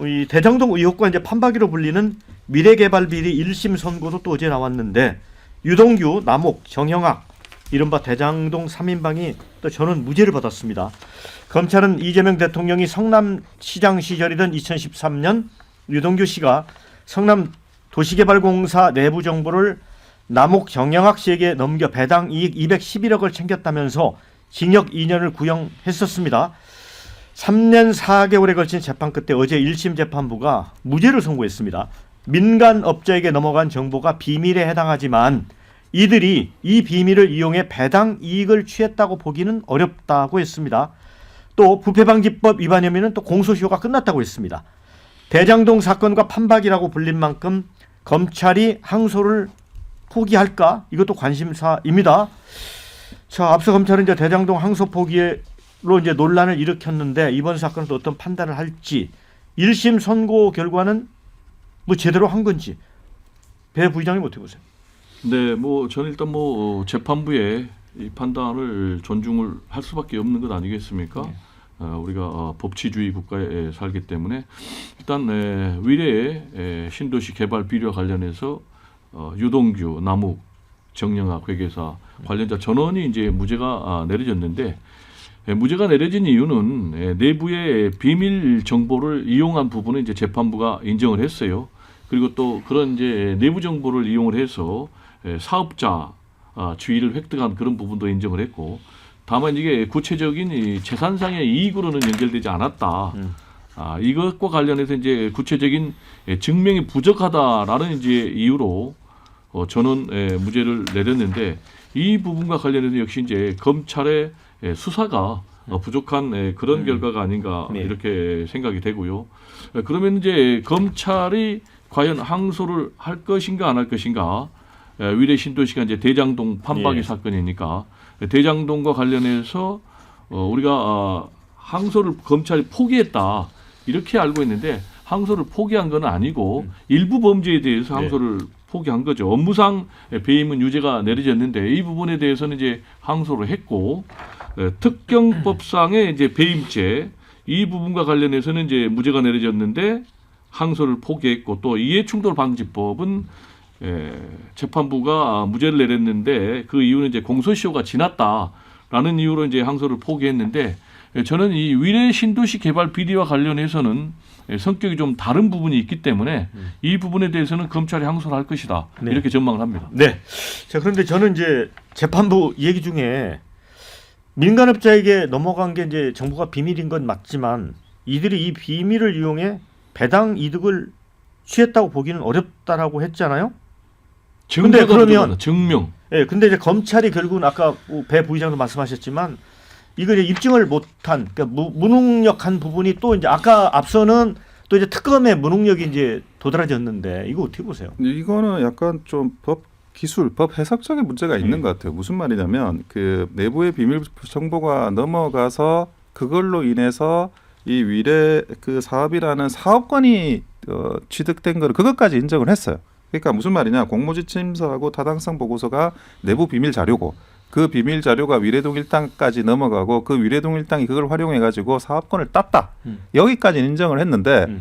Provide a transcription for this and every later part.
이 대장동 의혹과 이제 판박이로 불리는 미래개발비리 1심 선고도 또 어제 나왔는데 유동규, 남욱, 정형학 이른바 대장동 3인방이 또 저는 무죄를 받았습니다. 검찰은 이재명 대통령이 성남시장 시절이던 2013년 유동규 씨가 성남 도시개발공사 내부 정보를 남욱, 정형학 씨에게 넘겨 배당 이익 211억을 챙겼다면서 징역 2년을 구형했었습니다. 3년 4개월에 걸친 재판 끝에 어제 1심 재판부가 무죄를 선고했습니다. 민간업자에게 넘어간 정보가 비밀에 해당하지만 이들이 이 비밀을 이용해 배당 이익을 취했다고 보기는 어렵다고 했습니다. 또 부패방지법 위반 혐의는 또 공소시효가 끝났다고 했습니다. 대장동 사건과 판박이라고 불린 만큼 검찰이 항소를 포기할까? 이것도 관심사입니다. 자, 앞서 검찰은 이제 대장동 항소 포기로 이제 논란을 일으켰는데 이번 사건은 또 어떤 판단을 할지 1심 선고 결과는 뭐 제대로 한 건지 배 부의장님 어떻게 보세요? 네, 뭐 저는 일단 뭐 재판부의 이 판단을 존중을 할 수밖에 없는 것 아니겠습니까? 네. 우리가 법치주의 국가에 살기 때문에 일단 위례의 신도시 개발 비리와 관련해서 유동규, 남욱, 정영학 회계사 관련자 전원이 이제 무죄가 내려졌는데 무죄가 내려진 이유는 내부의 비밀 정보를 이용한 부분은 이제 재판부가 인정을 했어요. 그리고 또 그런 이제 내부 정보를 이용을 해서 사업자 주의를 획득한 그런 부분도 인정을 했고, 다만 이게 구체적인 이 재산상의 이익으로는 연결되지 않았다. 이것과 관련해서 이제 구체적인 증명이 부족하다라는 이제 이유로 전원 무죄를 내렸는데 이 부분과 관련해서 역시 이제 검찰의 수사가 부족한 그런 결과가 아닌가 이렇게 생각이 되고요. 그러면 이제 검찰이 과연 항소를 할 것인가 안 할 것인가? 위례 신도시가 이제 대장동 판박이 사건이니까 대장동과 관련해서 우리가 항소를 검찰이 포기했다 이렇게 알고 있는데 항소를 포기한 건 아니고 일부 범죄에 대해서 항소를 포기한 거죠. 업무상 배임은 유죄가 내려졌는데 이 부분에 대해서는 이제 항소를 했고 특경법상의 이제 배임죄 이 부분과 관련해서는 이제 무죄가 내려졌는데 항소를 포기했고 또 이해충돌방지법은 재판부가 무죄를 내렸는데 그 이유는 이제 공소시효가 지났다라는 이유로 이제 항소를 포기했는데 저는 이 위례 신도시 개발 비리와 관련해서는 성격이 좀 다른 부분이 있기 때문에 이 부분에 대해서는 검찰이 항소를 할 것이다 이렇게 전망을 합니다. 네. 자, 그런데 저는 이제 재판부 얘기 중에 민간업자에게 넘어간 게 이제 정보가 비밀인 건 맞지만 이들이 이 비밀을 이용해 배당 이득을 취했다고 보기는 어렵다라고 했잖아요. 근데 그러면 증명. 예, 근데 이제 검찰이 결국은 아까 배 부의장도 말씀하셨지만 이걸 입증을 못한 그러니까 무능력한 부분이 또 이제 아까 앞서는 또 이제 특검의 무능력이 이제 도드라졌는데 이거 어떻게 보세요? 이거는 약간 좀 법 기술, 법 해석적인 문제가 있는 것 같아요. 무슨 말이냐면 그 내부의 비밀 정보가 넘어가서 그걸로 인해서 이 위례 그 사업이라는 사업권이 취득된 거를 그것까지 인정을 했어요. 그러니까 무슨 말이냐, 공모지침서하고 타당성 보고서가 내부 비밀 자료고 그 비밀 자료가 위례동 일당까지 넘어가고 그 위례동 일당이 그걸 활용해 가지고 사업권을 땄다. 여기까지 인정을 했는데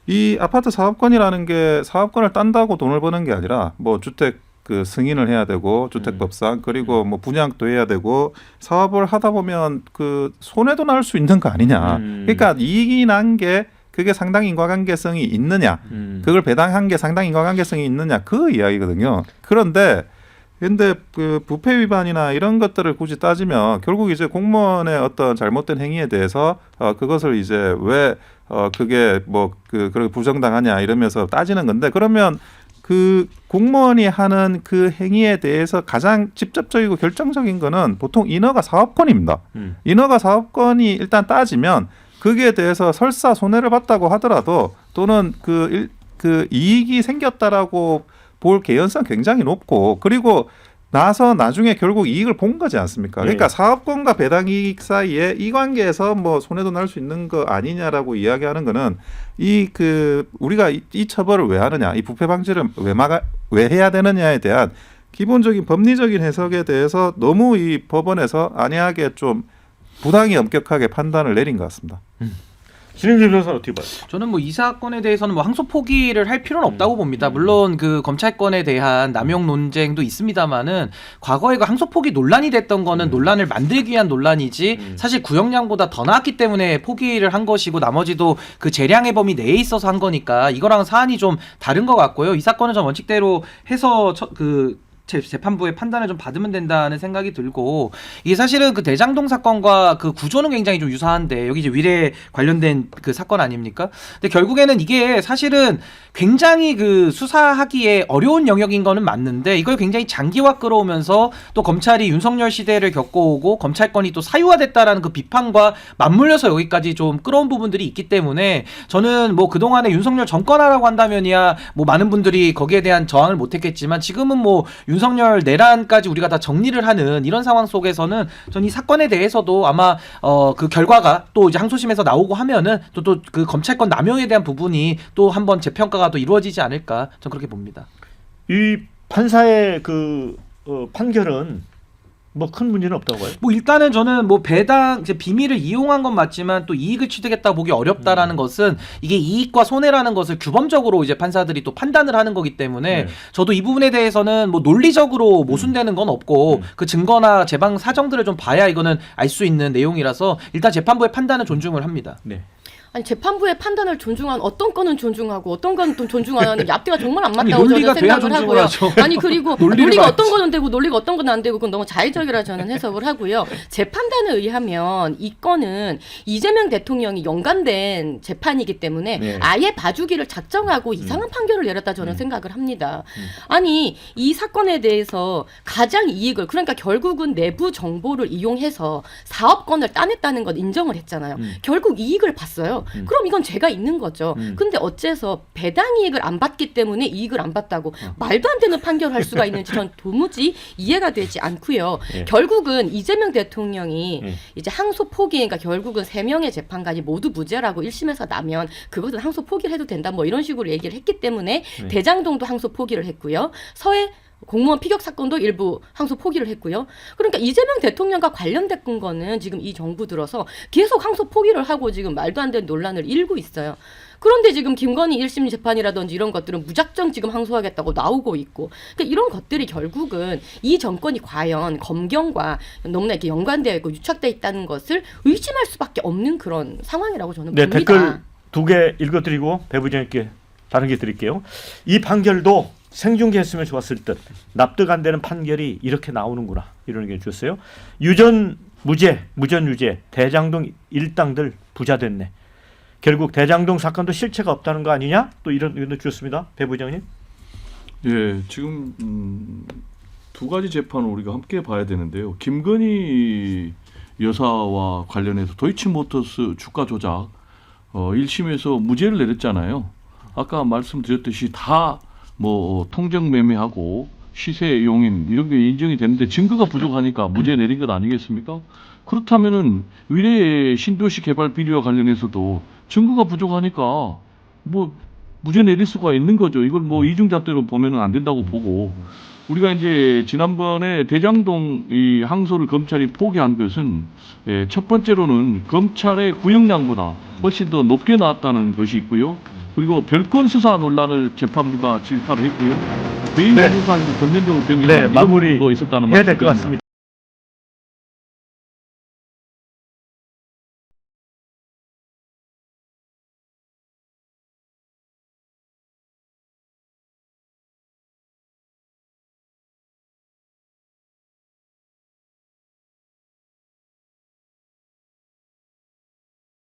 이 아파트 사업권이라는 게 사업권을 딴다고 돈을 버는 게 아니라 뭐 주택 그 승인을 해야 되고 주택법상 그리고 뭐 분양도 해야 되고 사업을 하다 보면 그 손해도 날 수 있는 거 아니냐. 그러니까 이익이 난 게 그게 상당 인과관계성이 있느냐, 그걸 배당한 게 상당 인과관계성이 있느냐 그 이야기거든요. 그런데 그 부패 위반이나 이런 것들을 굳이 따지면 결국 이제 공무원의 어떤 잘못된 행위에 대해서 그것을 이제 왜 그게 뭐 그렇게 부정당하냐 이러면서 따지는 건데, 그러면 그 공무원이 하는 그 행위에 대해서 가장 직접적이고 결정적인 거는 보통 인허가 사업권입니다. 인허가 사업권이 일단 따지면 거기에 대해서 설사 손해를 봤다고 하더라도 또는 그 이익이 생겼다라고 볼 개연성 굉장히 높고, 그리고 나중에 결국 이익을 본 거지 않습니까? 그러니까 사업권과 배당 이익 사이에 이 관계에서 뭐 손해도 날 수 있는 거 아니냐라고 이야기하는 거는 우리가 이 처벌을 왜 하느냐, 이 부패 방지를 왜 해야 되느냐에 대한 기본적인 법리적인 해석에 대해서 너무 이 법원에서 안이하게 좀 부당히 엄격하게 판단을 내린 것 같습니다. 진행진 변호사는 어떻게 봐요? 저는 뭐 이 사건에 대해서는 뭐 항소 포기를 할 필요는 없다고 봅니다. 물론 그 검찰권에 대한 남용 논쟁도 있습니다만은 과거에 그 항소 포기 논란이 됐던 거는 논란을 만들기 위한 논란이지 사실 구형량보다 더 나았기 때문에 포기를 한 것이고 나머지도 그 재량의 범위 내에 있어서 한 거니까 이거랑 사안이 좀 다른 것 같고요. 이 사건은 전 원칙대로 해서 재판부의 판단을 좀 받으면 된다는 생각이 들고 이게 사실은 그 대장동 사건과 그 구조는 굉장히 좀 유사한데 여기 이제 위례 관련된 그 사건 아닙니까? 근데 결국에는 이게 사실은 굉장히 그 수사하기에 어려운 영역인 거는 맞는데 이걸 굉장히 장기화 끌어오면서 또 검찰이 윤석열 시대를 겪어오고 검찰권이 또 사유화됐다라는 그 비판과 맞물려서 여기까지 좀 끌어온 부분들이 있기 때문에 저는 뭐 그동안에 윤석열 정권하라고 한다면이야 뭐 많은 분들이 거기에 대한 저항을 못했겠지만 지금은 뭐 윤석열 내란까지 우리가 다 정리를 하는 이런 상황 속에서는 전 이 사건에 대해서도 아마 그 결과가 또 이제 항소심에서 나오고 하면은 또 그 검찰권 남용에 대한 부분이 또 한번 재평가가 또 이루어지지 않을까 전 그렇게 봅니다. 이 판사의 그 판결은 뭐 큰 문제는 없다고 봐요. 뭐 일단은 저는 뭐 배당 이제 비밀을 이용한 건 맞지만 또 이익을 취득했다 보기 어렵다라는 것은 이게 이익과 손해라는 것을 규범적으로 이제 판사들이 또 판단을 하는 거기 때문에 네. 저도 이 부분에 대해서는 뭐 논리적으로 모순되는 건 없고 그 증거나 재방 사정들을 좀 봐야 이거는 알 수 있는 내용이라서 일단 재판부의 판단은 존중을 합니다. 네. 아니 재판부의 판단을 존중한 어떤 건은 존중하고 어떤 건은 또 존중하는 앞뒤가 정말 안 아니, 맞다고 논리가 저는 돼야 생각을 존중을 하고요. 하죠. 아니 그리고 논리를 논리가 봐야지. 어떤 거는 되고 논리가 어떤 건 안 되고 그건 너무 자의적이라 저는 해석을 하고요. 재판단에 의하면 이 건은 이재명 대통령이 연관된 재판이기 때문에 네. 아예 봐주기를 작정하고 이상한 판결을 내렸다 저는 생각을 합니다. 아니 이 사건에 대해서 가장 이익을 그러니까 결국은 내부 정보를 이용해서 사업권을 따냈다는 건 인정을 했잖아요. 결국 이익을 봤어요. 그럼 이건 죄가 있는 거죠. 근데 어째서 배당 이익을 안 받기 때문에 이익을 안 받다고 말도 안 되는 판결을 할 수가 있는지 전 도무지 이해가 되지 않고요. 예. 결국은 이재명 대통령이 예. 이제 항소 포기, 그러니까 결국은 3명의 재판관이 모두 무죄라고 1심에서 나면 그것은 항소 포기를 해도 된다 뭐 이런 식으로 얘기를 했기 때문에 네. 대장동도 항소 포기를 했고요. 서해 공무원 피격 사건도 일부 항소 포기를 했고요. 그러니까 이재명 대통령과 관련된 거는 지금 이 정부 들어서 계속 항소 포기를 하고 지금 말도 안 되는 논란을 일고 있어요. 그런데 지금 김건희 1심 재판이라든지 이런 것들은 무작정 지금 항소하겠다고 나오고 있고 그러니까 이런 것들이 결국은 이 정권이 과연 검경과 너무나 이렇게 연관되어 있고 유착되어 있다는 것을 의심할 수밖에 없는 그런 상황이라고 저는 네, 봅니다. 댓글 2개 읽어드리고 배 부장님께 다른 게 드릴게요. 이 판결도 생중계했으면 좋았을 듯. 납득 안 되는 판결이 이렇게 나오는구나. 이런 의견 주셨어요. 유전 무죄, 무전 유죄, 대장동 일당들 부자 됐네. 결국 대장동 사건도 실체가 없다는 거 아니냐? 또 이런 의견도 주셨습니다. 배 부장님. 예, 지금 두 가지 재판을 우리가 함께 봐야 되는데요. 김건희 여사와 관련해서 도이치모터스 주가 조작 1심에서 무죄를 내렸잖아요. 아까 말씀드렸듯이 다 뭐 통정 매매하고 시세 용인 이런 게 인정이 되는데 증거가 부족하니까 무죄 내린 것 아니겠습니까? 그렇다면은 위례 신도시 개발 비리와 관련해서도 증거가 부족하니까 뭐 무죄 내릴 수가 있는 거죠. 이걸 뭐 이중잣대로 보면은 안 된다고 보고 우리가 이제 지난번에 대장동 이 항소를 검찰이 포기한 것은 첫 번째로는 검찰의 구형량보다 훨씬 더 높게 나왔다는 것이 있고요. 그리고 별건 수사 논란을 재판부가 질타를 했고요. 배임 네. 공무관 권면적 병이 네, 마무리 있었다는 해야 될 것 말씀드립니다. 같습니다.